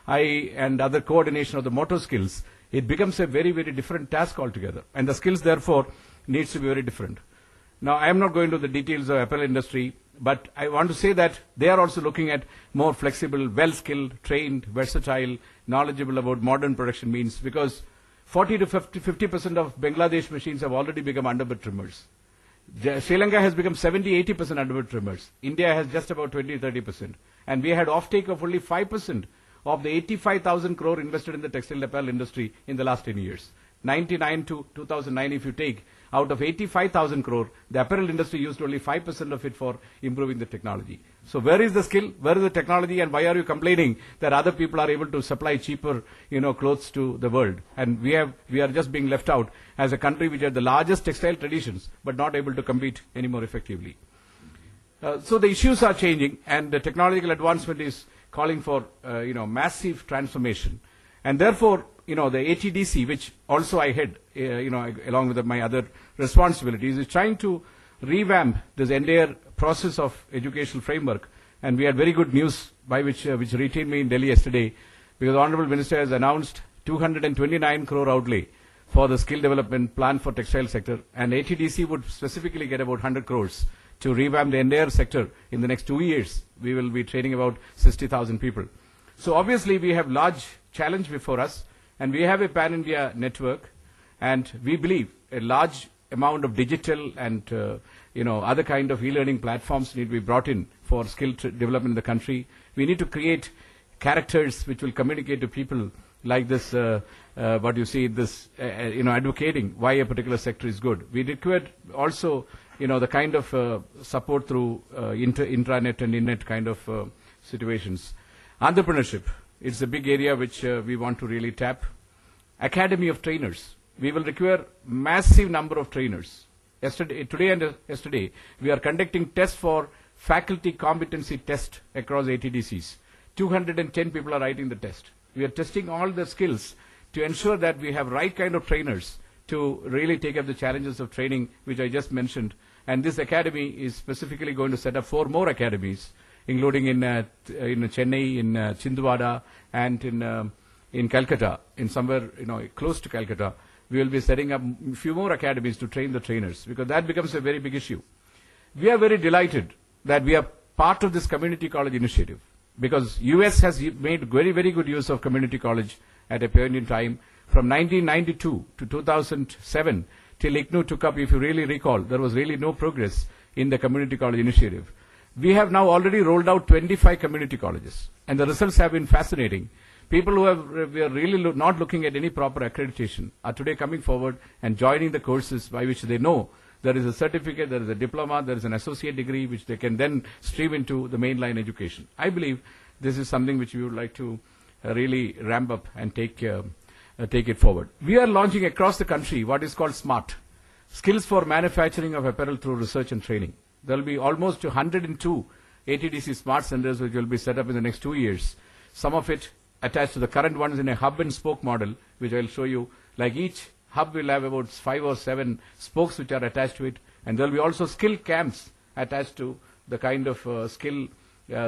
eye and other coordination of the motor skills, it becomes a very, very different task altogether. And the skills, therefore, needs to be very different. Now, I am not going to the details of apparel industry, but I want to say that they are also looking at more flexible, well-skilled, trained, versatile, knowledgeable about modern production means, because 40 to 50% of Bangladesh machines have already become underbed trimmers. Sri Lanka has become 70-80% underbed trimmers. India has just about 20-30%. And we had offtake of only 5% of the 85,000 crore invested in the textile apparel industry in the last 10 years. 99 to 2009, if you take, out of 85,000 crore, the apparel industry used only 5% of it for improving the technology. So where is the skill? Where is the technology? And why are you complaining that other people are able to supply cheaper, clothes to the world? And we are just being left out as a country which has the largest textile traditions, but not able to compete any more effectively. So the issues are changing, and the technological advancement is calling for, massive transformation. And therefore, the ATDC, which also I head, along with my other responsibilities, is trying to revamp this entire process of educational framework. And we had very good news which retained me in Delhi yesterday, because the Honorable Minister has announced 229 crore outlay for the skill development plan for textile sector, and ATDC would specifically get about 100 crores to revamp the entire sector. In the next 2 years, we will be training about 60,000 people. So obviously, we have large challenge before us, and we have a pan-India network, and we believe a large amount of digital and other kind of e-learning platforms need to be brought in for skill development in the country. We need to create characters which will communicate to people like this, what you see, this, advocating why a particular sector is good. We require also, the kind of support through intranet and internet kind of situations. Entrepreneurship, it's a big area which we want to really tap. Academy of trainers. We will require massive number of trainers. Today and yesterday, we are conducting tests for faculty competency test across ATDCs. 210 people are writing the test. We are testing all the skills to ensure that we have right kind of trainers to really take up the challenges of training, which I just mentioned. And this academy is specifically going to set up 4 more academies, including in Chennai, in Chindwara, and in Calcutta, in somewhere close to Calcutta. We will be setting up a few more academies to train the trainers, because that becomes a very big issue. We are very delighted that we are part of this community college initiative, because US has made very, very good use of community college at a point in time. From 1992 to 2007, till ICNU took up, if you really recall, there was really no progress in the community college initiative. We have now already rolled out 25 community colleges, and the results have been fascinating. People who are really not looking at any proper accreditation are today coming forward and joining the courses by which they know there is a certificate, there is a diploma, there is an associate degree, which they can then stream into the mainline education. I believe this is something which we would like to really ramp up and take it forward. We are launching across the country what is called SMART, Skills for Manufacturing of Apparel through Research and Training. There will be almost 102 ATDC SMART centers which will be set up in the next 2 years. Some of it attached to the current ones in a hub and spoke model, which I will show you. Like each hub will have about 5 or 7 spokes which are attached to it, and there will be also skill camps attached to the kind of skill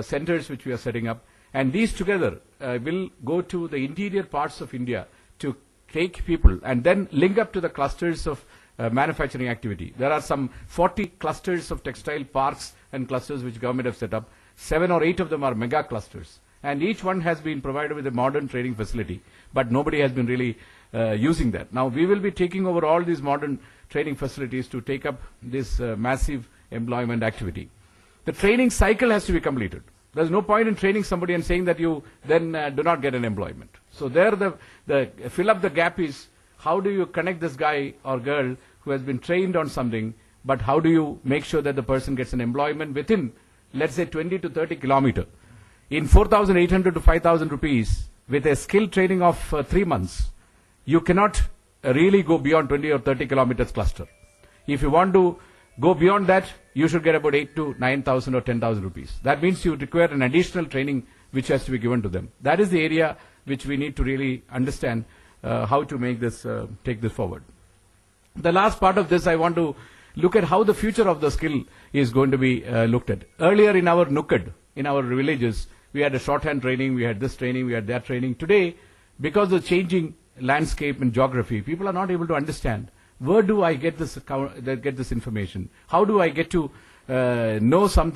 centers which we are setting up. And these together will go to the interior parts of India to take people and then link up to the clusters of manufacturing activity. There are some 40 clusters of textile parks and clusters which government have set up. 7 or 8 of them are mega clusters. And each one has been provided with a modern training facility, but nobody has been really using that. Now, we will be taking over all these modern training facilities to take up this massive employment activity. The training cycle has to be completed. There's no point in training somebody and saying that you then do not get an employment. So there the fill up the gap is, how do you connect this guy or girl who has been trained on something, but how do you make sure that the person gets an employment within, let's say, 20 to 30 kilometers? In 4,800 to 5,000 rupees, with a skill training of 3 months, you cannot really go beyond 20 or 30 kilometers cluster. If you want to go beyond that, you should get about 8 to 9,000 or 10,000 rupees. That means you require an additional training which has to be given to them. That is the area which we need to really understand how to make this, take this forward. The last part of this, I want to look at how the future of the skill is going to be looked at. Earlier in our Nukkad, in our villages, We had a shorthand training, we had this training, we had that training. Today, because of changing landscape and geography, people are not able to understand, where do I get this information? How do I get to know some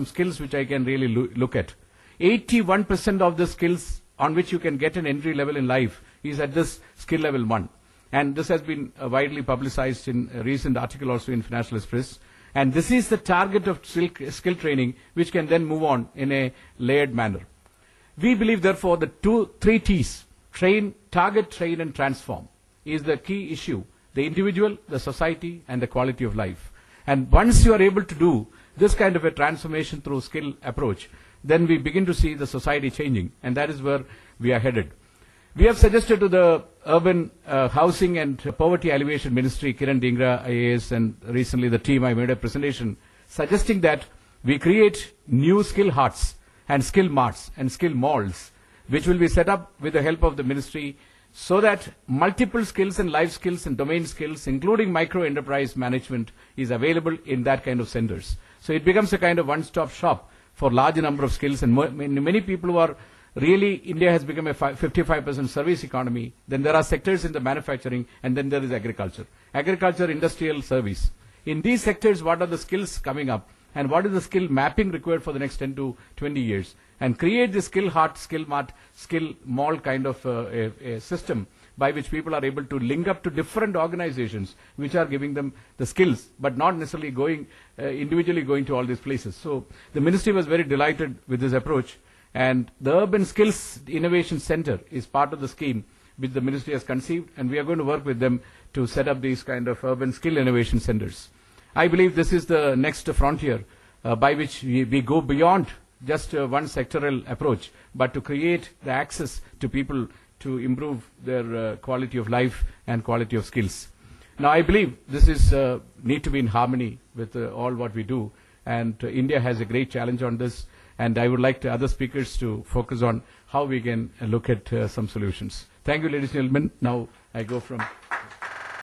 skills which I can really look at? 81% of the skills on which you can get an entry level in life is at this skill level 1. And this has been widely publicized in a recent article also in Financial Express. And this is the target of skill training, which can then move on in a layered manner. We believe, therefore, the 3 T's, train, target, train, and transform, is the key issue. The individual, the society, and the quality of life. And once you are able to do this kind of a transformation through skill approach, then we begin to see the society changing, and that is where we are headed. We have suggested to the Urban Housing and Poverty Alleviation Ministry, Kiran Dhingra IAS, and recently the team, I made a presentation suggesting that we create new skill huts and skill marts and skill malls, which will be set up with the help of the ministry, so that multiple skills and life skills and domain skills, including micro enterprise management, is available in that kind of centers. So it becomes a kind of one-stop shop for large number of skills, and many people who are really, India has become a 55% service economy. Then there are sectors in the manufacturing, and then there is agriculture. Agriculture, industrial, service. In these sectors, what are the skills coming up, and what is the skill mapping required for the next 10 to 20 years? And create the skill hut, skill mart, skill mall kind of a system by which people are able to link up to different organizations which are giving them the skills, but not necessarily going individually going to all these places. So the ministry was very delighted with this approach. And the Urban Skills Innovation Center is part of the scheme which the ministry has conceived, and we are going to work with them to set up these kind of urban skill innovation centers. I believe this is the next frontier by which we go beyond just one sectoral approach, but to create the access to people to improve their quality of life and quality of skills. Now, I believe this is need to be in harmony with all what we do, and India has a great challenge on this. And I would like the other speakers to focus on how we can look at some solutions. Thank you, ladies and gentlemen. Now I go from